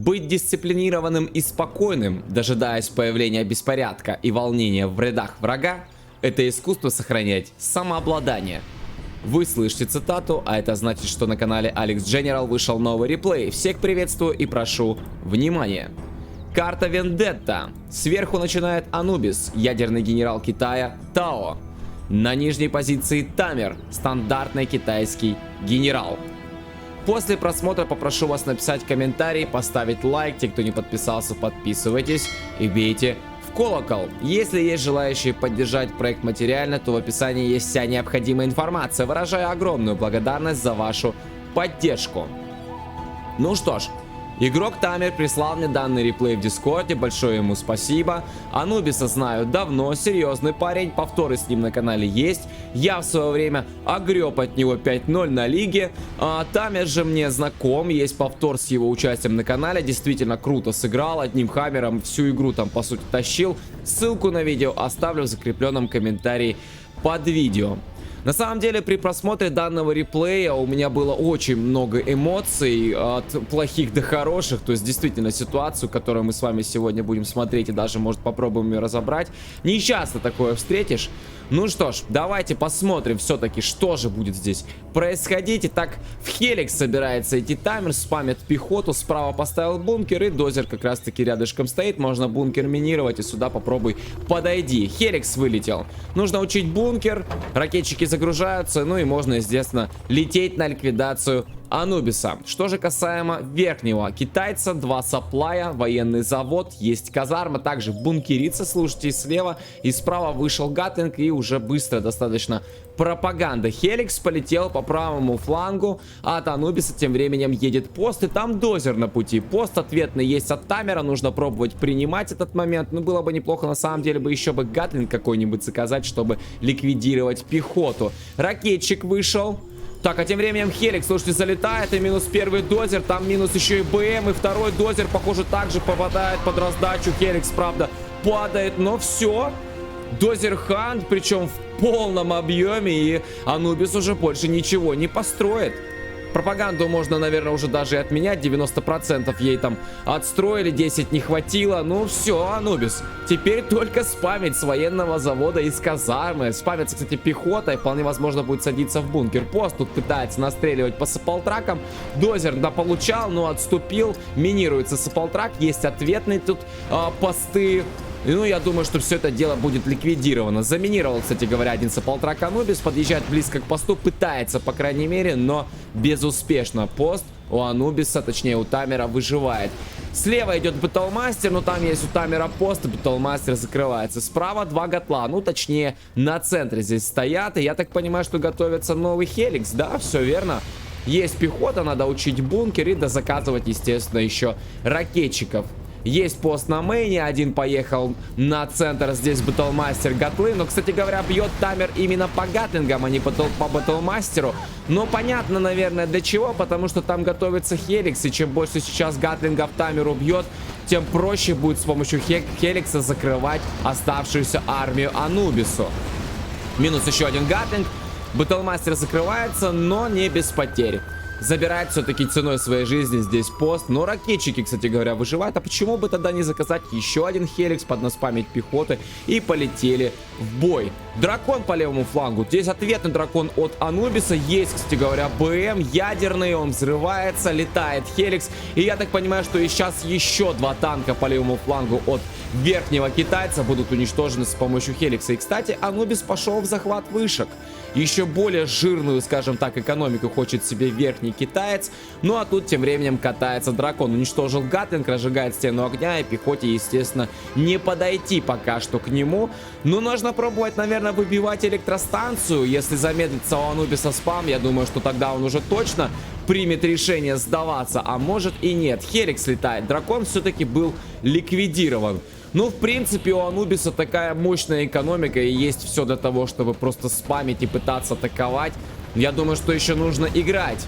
Быть дисциплинированным и спокойным, дожидаясь появления беспорядка и волнения в рядах врага, это искусство сохранять самообладание. Вы слышите цитату, а это значит, что на канале Alex General вышел новый реплей. Всех приветствую и прошу внимания. Карта Вендетта. Сверху начинает Анубис, ядерный генерал Китая Тао. На нижней позиции Тамер, стандартный китайский генерал. После просмотра попрошу вас написать комментарий, поставить лайк. Те, кто не подписался, подписывайтесь и бейте в колокол. Если есть желающие поддержать проект материально, то в описании есть вся необходимая информация. Выражаю огромную благодарность за вашу поддержку. Ну что ж, игрок Тамер прислал мне данный реплей в Дискорде, большое ему спасибо. Анубиса знаю давно, серьезный парень, повторы с ним на канале есть. Я в свое время огреб от него 5-0 на лиге. Тамер же мне знаком, есть повтор с его участием на канале, действительно круто сыграл, одним хаммером всю игру там по сути тащил. Ссылку на видео оставлю в закрепленном комментарии под видео. На самом деле, при просмотре данного реплея у меня было очень много эмоций, от плохих до хороших. То есть, действительно, ситуацию, которую мы с вами сегодня будем смотреть и даже, может, попробуем ее разобрать, не часто такое встретишь. Ну что ж, давайте посмотрим все-таки, что же будет здесь происходить. Итак, в Хеликс собирается идти Тамер, спамит пехоту, справа поставил бункер, и дозер как раз-таки рядышком стоит. Можно бункер минировать, и сюда попробуй подойди. Хеликс вылетел. Нужно учить бункер, ракетчики загружаются, ну и можно, естественно, лететь на ликвидацию Анубиса. Что же касаемо верхнего китайца, 2 саплая, военный завод, есть казарма, также бункерится, слушайте, слева и справа вышел Гатлинг, и уже быстро достаточно пропаганда. Хеликс полетел по правому флангу, а от Анубиса тем временем едет пост, и там дозер на пути. Пост ответный есть от Тамера, нужно пробовать принимать этот момент. Ну, было бы неплохо, на самом деле, бы еще бы Гатлинг какой-нибудь заказать, чтобы ликвидировать пехоту. Ракетчик вышел. Так, а тем временем Хеликс, слушайте, залетает, и минус первый дозер, там минус еще и БМ, и второй дозер, похоже, также попадает под раздачу. Хеликс, правда, падает, но все. Дозер Хант, причем в полном объеме, и Анубис уже больше ничего не построит. Пропаганду можно, наверное, уже даже и отменять. 90% ей там отстроили, 10 не хватило. Ну все, Анубис. Теперь только спамить с военного завода из казармы. Спамится, кстати, пехота, и вполне возможно будет садиться в бункер. Пост тут пытается настреливать по саплтракам. Дозер дополучал, но отступил. Минируется саплтрак. Есть ответный тут посты. Ну, я думаю, что все это дело будет ликвидировано. Заминировал, кстати говоря, один саплтрак Анубис. Подъезжает близко к посту, пытается, по крайней мере, но безуспешно. Пост у Анубиса, точнее у Тамера, выживает. Слева идет Бэтлмастер, но там есть у Тамера пост, и Бэтлмастер закрывается. Справа 2 гатла, ну точнее на центре здесь стоят. И я так понимаю, что готовится новый Хеликс, да, все верно. Есть пехота, надо учить бункер и дозаказывать, естественно, еще ракетчиков. Есть пост на мейне, один поехал на центр, здесь Бэтлмастер Гатлы. Но, кстати говоря, бьет Тамер именно по Гатлингам, а не по Бэтлмастеру. Но понятно, наверное, для чего, потому что там готовится Хеликс, и чем больше сейчас Гатлингов Тамеру бьет, тем проще будет с помощью Хеликса закрывать оставшуюся армию Анубису. Минус еще один Гатлинг. Бэтлмастер закрывается, но не без потерь. Забирает все-таки ценой своей жизни здесь пост. Но ракетчики, кстати говоря, выживают. А почему бы тогда не заказать еще один Хеликс, поднаспамить пехоты, и полетели в бой? Дракон по левому флангу. Здесь ответный дракон от Анубиса. Есть, кстати говоря, БМ ядерный. Он взрывается, летает Хеликс. И я так понимаю, что и сейчас еще 2 танка по левому флангу от верхнего китайца будут уничтожены с помощью Хеликса. И, кстати, Анубис пошел в захват вышек. Еще более жирную, скажем так, экономику хочет себе верхний китаец. Ну а тут тем временем катается дракон. Уничтожил Гатлинг, разжигает стену огня, и пехоте, естественно, не подойти пока что к нему. Но нужно пробовать, наверное, выбивать электростанцию. Если замедлится у Анубиса спам, я думаю, что тогда он уже точно примет решение сдаваться. А может и нет. Хеликс летает. Дракон все-таки был ликвидирован. Ну, в принципе, у Анубиса такая мощная экономика, и есть все для того, чтобы просто спамить и пытаться атаковать. Я думаю, что еще нужно играть.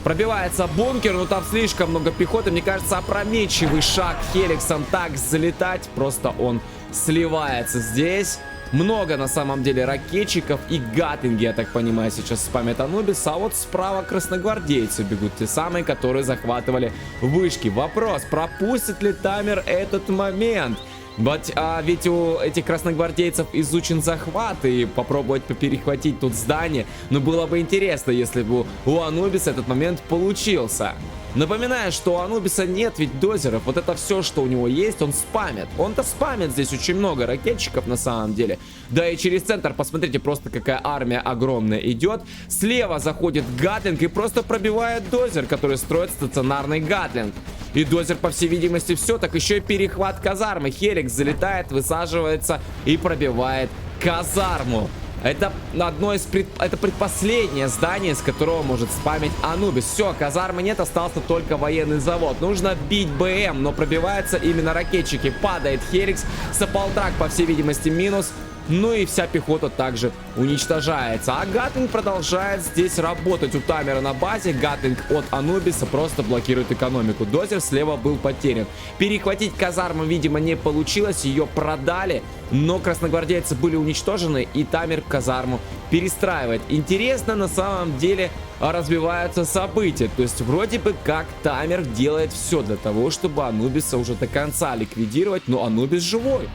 Пробивается бункер, но там слишком много пехоты. Мне кажется, опрометчивый шаг Хеликсом так залетать. Просто он сливается здесь. Много на самом деле ракетчиков и гатлинги, я так понимаю, сейчас спамят Анубис. А вот справа красногвардейцы бегут, те самые, которые захватывали вышки. Вопрос, пропустит ли таймер этот момент? Ведь у этих красногвардейцев изучен захват, и попробовать перехватить тут здание. Но было бы интересно, если бы у Анубиса этот момент получился. Напоминаю, что у Анубиса нет ведь дозеров. Вот это все, что у него есть, он спамит. Он-то спамит здесь очень много ракетчиков на самом деле. Да и через центр, посмотрите, просто какая армия огромная идет. Слева заходит гатлинг и просто пробивает дозер, который строит стационарный гатлинг. И дозер, по всей видимости, все. Так еще и перехват казармы. Хеликс залетает, высаживается и пробивает казарму. Это это предпоследнее здание, с которого может спамить Анубис. Все, казармы нет, остался только военный завод. Нужно бить БМ, но пробиваются именно ракетчики. Падает Хеликс, Саполтрак, по всей видимости, минус. Ну и вся пехота также уничтожается. А гатлинг продолжает здесь работать у таймера на базе. Гатлинг от Анубиса просто блокирует экономику. Дозер слева был потерян. Перехватить казарму, видимо, не получилось. Ее продали. Но красногвардейцы были уничтожены. И таймер казарму перестраивает. Интересно, на самом деле, развиваются события. То есть вроде бы как таймер делает все для того, чтобы Анубиса уже до конца ликвидировать. Но Анубис живой.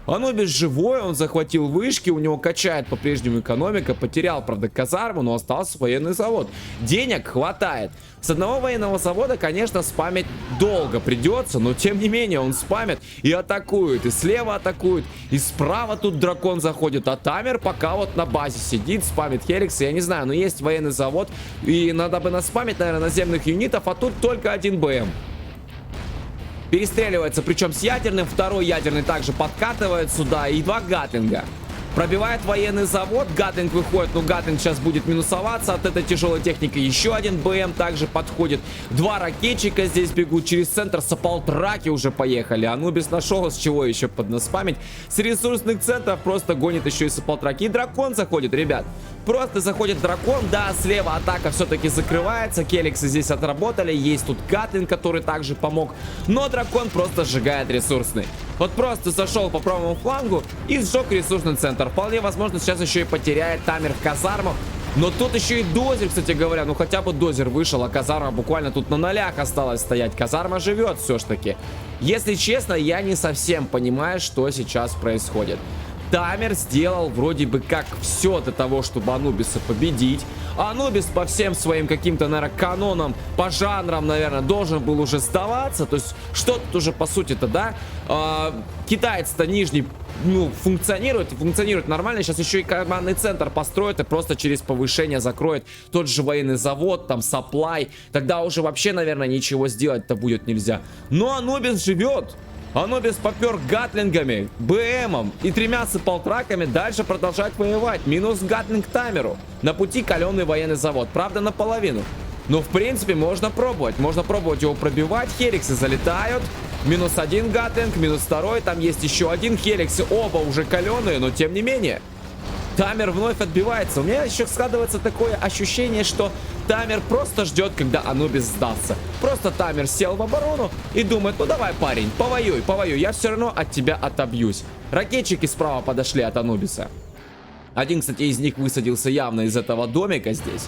Анубис живой, он захватил вышки, у него качает по-прежнему экономика, потерял, правда, казарму, но остался военный завод. Денег хватает. С одного военного завода, конечно, спамить долго придется, но тем не менее он спамит и атакует, и слева атакует, и справа тут дракон заходит, а таймер пока вот на базе сидит, спамит Хеликс, я не знаю, но есть военный завод, и надо бы наспамить, наверное, наземных юнитов, а тут только один БМ. Перестреливается, причем с ядерным. Второй ядерный также подкатывает сюда. И два гатлинга. Пробивает военный завод. Гатлинг выходит. Но гатлинг сейчас будет минусоваться от этой тяжелой техники. Еще один БМ также подходит. Два ракетчика здесь бегут. Через центр Саполтраки уже поехали. Анубис нашел, с чего еще поднаспамить. С ресурсных центров просто гонит еще и Саполтраки. И дракон заходит, ребят. Просто заходит дракон. Да, слева атака все-таки закрывается. Келиксы здесь отработали. Есть тут гатлинг, который также помог. Но дракон просто сжигает ресурсный. Вот просто зашел по правому флангу и сжег ресурсный центр. Вполне возможно, сейчас еще и потеряет таймер в казарму. Но тут еще и дозер, кстати говоря. Ну хотя бы дозер вышел, а казарма буквально тут на нолях осталась стоять. Казарма живет все-таки. Если честно, я не совсем понимаю, что сейчас происходит. Таймер сделал вроде бы как все для того, чтобы Анубиса победить. Анубис по всем своим каким-то, наверное, канонам, по жанрам, наверное, должен был уже сдаваться. То есть, что тут уже по сути-то, да? Китаец-то нижний, ну, функционирует нормально. Сейчас еще и командный центр построит и просто через повышение закроет тот же военный завод, там, supply. Тогда уже вообще, наверное, ничего сделать-то будет нельзя. Но Анубис живет. Анубис попер гатлингами, БМом и 3 Саполтраками дальше продолжать воевать. Минус гатлинг таймеру. На пути каленый военный завод. Правда, наполовину. Но, в принципе, можно пробовать. Можно пробовать его пробивать. Хеликсы залетают. Минус один гатлинг, минус второй. Там есть еще один. Хеликсы оба уже каленые, но тем не менее. Таймер вновь отбивается. У меня еще складывается такое ощущение, что таймер просто ждет, когда Анубис сдастся. Просто таймер сел в оборону и думает, ну давай, парень, повоюй, я все равно от тебя отобьюсь. Ракетчики справа подошли от Анубиса. Один, кстати, из них высадился явно из этого домика здесь.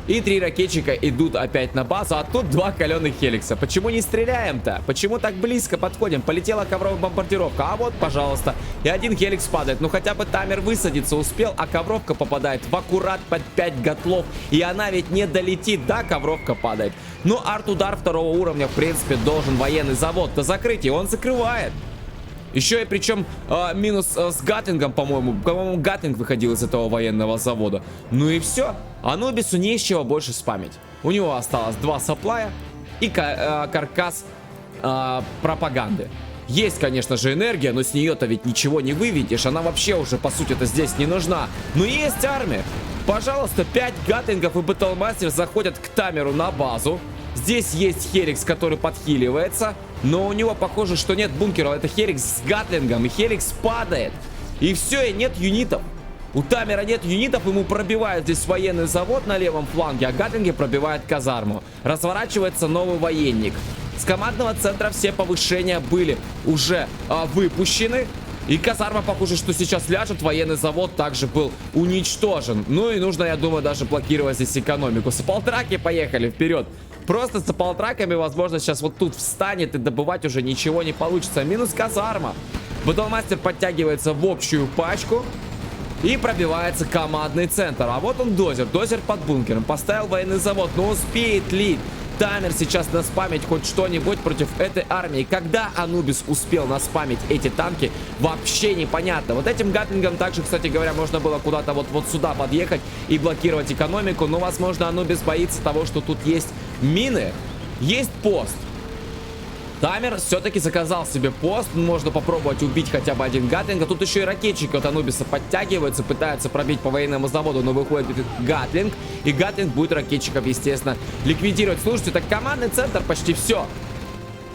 И 3 ракетчика идут опять на базу, а тут 2 каленых Хеликса. Почему не стреляем-то? Почему так близко подходим? Полетела ковровая бомбардировка, а вот, пожалуйста. И один Хеликс падает. Ну хотя бы таймер высадиться успел, а ковровка попадает в аккурат под 5 готлов. И она ведь не долетит, да, ковровка падает. Но арт-удар 2-го уровня, в принципе, должен военный завод-то закрыть, и он закрывает. Еще и причем минус с гатлингом, по-моему. По-моему, гатлинг выходил из этого военного завода. Ну и все. Анубису не из чего больше спамить. У него осталось 2 саплая и каркас пропаганды. Есть, конечно же, энергия, но с нее-то ведь ничего не выведешь. Она вообще уже, по сути-то, здесь не нужна. Но есть армия. Пожалуйста, 5 гатлингов и Бэтлмастер заходят к таймеру на базу. Здесь есть Хеликс, который подхиливается. Но у него похоже, что нет бункера. Это Хеликс с гатлингом. И Хеликс падает. И все, и нет юнитов. У таймера нет юнитов. Ему пробивают здесь военный завод на левом фланге. А гатлинги пробивают казарму. Разворачивается новый военник. С командного центра все повышения были уже выпущены. И казарма, похоже, что сейчас ляжет. Военный завод также был уничтожен. Ну и нужно, я думаю, даже блокировать здесь экономику. Саполтраки поехали вперед. Просто с саполтраками, возможно, сейчас вот тут встанет и добывать уже ничего не получится. Минус казарма. Батлмастер подтягивается в общую пачку. И пробивается командный центр. А вот он дозер. Дозер под бункером. Поставил военный завод. Но успеет ли Тамер сейчас наспамить хоть что-нибудь против этой армии? Когда Анубис успел наспамить эти танки, вообще непонятно. Вот этим гатлингом также, кстати говоря, можно было куда-то вот сюда подъехать и блокировать экономику. Но, возможно, Анубис боится того, что тут есть мины, есть пост. Тамер все-таки заказал себе пост. Можно попробовать убить хотя бы один гатлинг. Тут еще и ракетчики от Анубиса подтягиваются, пытаются пробить по военному заводу, но выходит гатлинг. И гатлинг будет ракетчиков, естественно, ликвидировать. Слушайте, так командный центр почти все.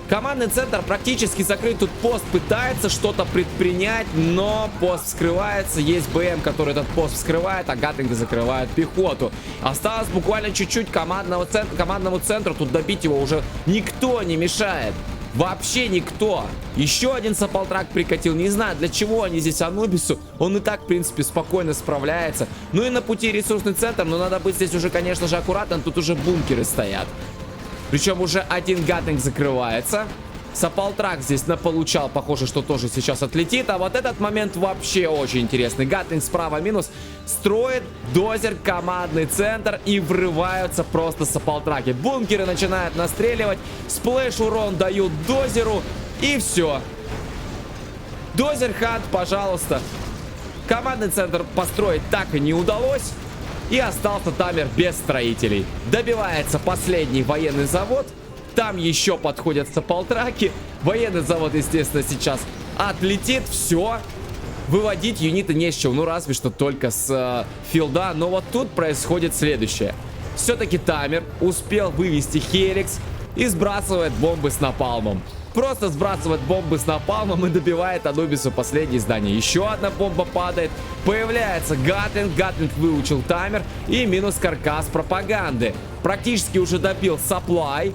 Командный центр практически закрыт. Тут пост пытается что-то предпринять, но пост вскрывается. Есть БМ, который этот пост вскрывает, а гатлинги закрывают пехоту. Осталось буквально чуть-чуть командному центру. Тут добить его уже никто не мешает. Вообще никто. Еще один саполтрак прикатил. Не знаю, для чего они здесь Анубису. Он и так, в принципе, спокойно справляется. Ну и на пути ресурсный центр. Но надо быть здесь уже, конечно же, аккуратным. Тут уже бункеры стоят. Причем уже один гатлинг закрывается. Саполтрак здесь наполучал. Похоже, что тоже сейчас отлетит. А вот этот момент вообще очень интересный. Гатлинг справа минус. Строит дозер командный центр. И врываются просто саполтраки. Бункеры начинают настреливать. Сплэш урон дают дозеру. И все. Дозер хант, пожалуйста. Командный центр построить так и не удалось. И остался Тамер без строителей. Добивается последний военный завод. Там еще подходят саполтраки. Военный завод, естественно, сейчас отлетит. Все. Выводить юниты не с чего. Ну, разве что только с филда. Но вот тут происходит следующее. Все-таки Тамер успел вывести Хеликс и сбрасывает бомбы с напалмом. Просто сбрасывает бомбы с напалмом и добивает Анубису последнее здание. Еще одна бомба падает. Появляется гатлинг. Гатлинг выучил Тамер. И минус каркас пропаганды. Практически уже добил сапплай.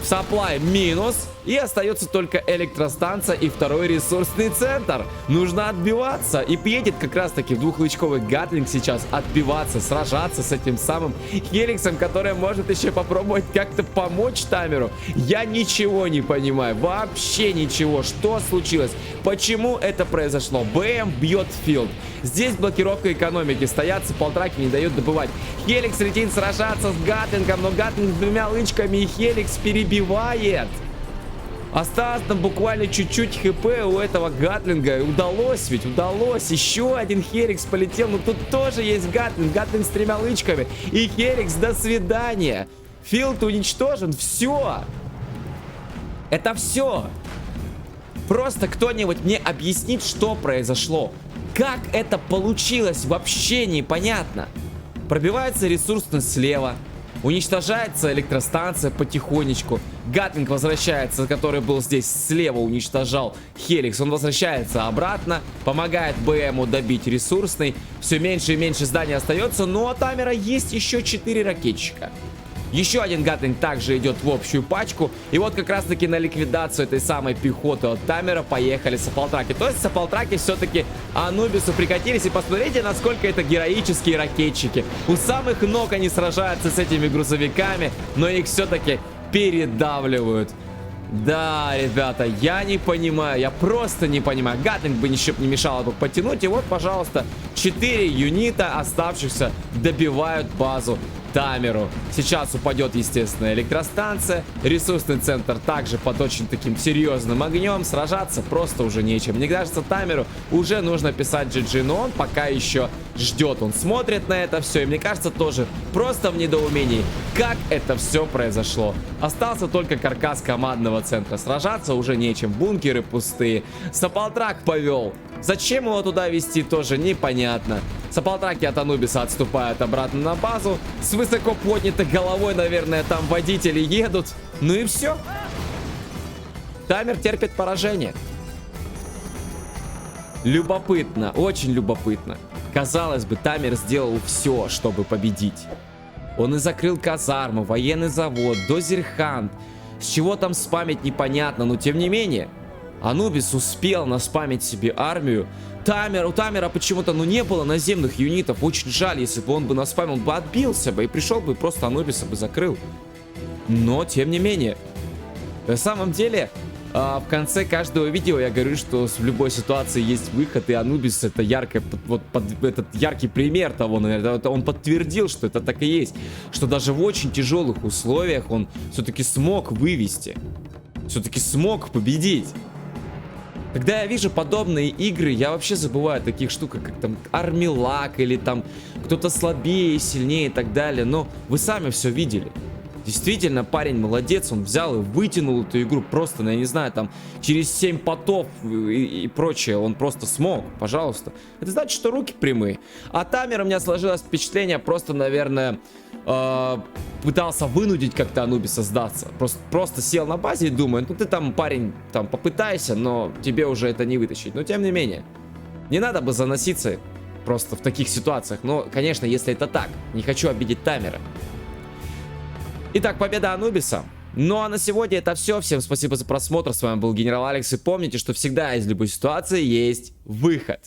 Сапплай минус. И остается только электростанция и второй ресурсный центр. Нужно отбиваться. И едет как раз таки в двухлычковый гатлинг сейчас отбиваться, сражаться с этим самым Хеликсом, который может еще попробовать как-то помочь Тамеру. Я ничего не понимаю. Вообще ничего. Что случилось? Почему это произошло? БМ бьет филд. Здесь блокировка экономики. Стоят саполтраки, не дают добывать. Хеликс летит сражаться с гатлингом, но гатлинг с двумя лычками и Хеликс перебивает. Осталось там буквально чуть-чуть хп у этого гатлинга. Удалось ведь, удалось. Еще один Хеликс полетел. Но тут тоже есть гатлинг. Гатлинг с тремя лычками. И Хеликс, до свидания. Филд уничтожен. Все. Это все. Просто кто-нибудь мне объяснит, что произошло. Как это получилось? Вообще непонятно. Пробивается ресурсность слева. Уничтожается электростанция потихонечку. Гатлинг возвращается, который был здесь слева, уничтожал Хеликс. Он возвращается обратно. Помогает БМу добить ресурсный. Все меньше и меньше зданий остается. Но у Тамера есть еще 4 ракетчика. Еще один гатлинг также идет в общую пачку. И вот как раз таки на ликвидацию этой самой пехоты от Тамера поехали саполтраки. То есть саполтраки все-таки Анубису прикатились. И посмотрите, насколько это героические ракетчики. У самых ног они сражаются с этими грузовиками, но их все-таки передавливают. Да, ребята, я не понимаю, я просто не понимаю. Гатлинг бы ничего не мешало бы потянуть. И вот, пожалуйста, 4 юнита оставшихся добивают базу Тамеру. Сейчас упадет, естественно, электростанция. Ресурсный центр также под очень таким серьезным огнем. Сражаться просто уже нечем. Мне кажется, Тамеру уже нужно писать GG, но он пока еще ждет. Он смотрит на это все. И мне кажется, тоже просто в недоумении, как это все произошло. Остался только каркас командного центра. Сражаться уже нечем. Бункеры пустые. Саполтрак повел. Зачем его туда вести, тоже непонятно. Саполтраки от Анубиса отступают обратно на базу. С высоко поднятой головой, наверное, там водители едут. Ну и все. Тамер терпит поражение. Любопытно, очень любопытно. Казалось бы, Тамер сделал все, чтобы победить. Он и закрыл казарму, военный завод, дозер хант. С чего там спамить непонятно, но тем не менее. Анубис успел наспамить себе армию. У Тамера почему-то, ну, не было наземных юнитов. Очень жаль, если бы он бы наспамил, он бы отбился бы и пришел бы, и просто Анубиса бы закрыл. Но, тем не менее, на самом деле, в конце каждого видео я говорю, что в любой ситуации есть выход, и Анубис это этот яркий пример того, наверное. Он подтвердил, что это так и есть. Что даже в очень тяжелых условиях он все-таки смог вывести. Все-таки смог победить. Когда я вижу подобные игры, я вообще забываю о таких штуках, как там Армилак или там кто-то слабее, сильнее и так далее. Но вы сами все видели. Действительно, парень молодец, он взял и вытянул эту игру просто, я не знаю, там, через 7 потов и прочее, он просто смог, пожалуйста. Это значит, что руки прямые. А Тамер, у меня сложилось впечатление, просто, наверное, пытался вынудить как-то Анубиса сдаться. Просто сел на базе и думает, ну ты там, парень, там, попытайся, но тебе уже это не вытащить. Но, тем не менее, не надо бы заноситься просто в таких ситуациях. Но, конечно, если это так, не хочу обидеть Тамера. Итак, победа Анубиса. Ну а на сегодня это все. Всем спасибо за просмотр. С вами был Генерал Алекс. И помните, что всегда из любой ситуации есть выход.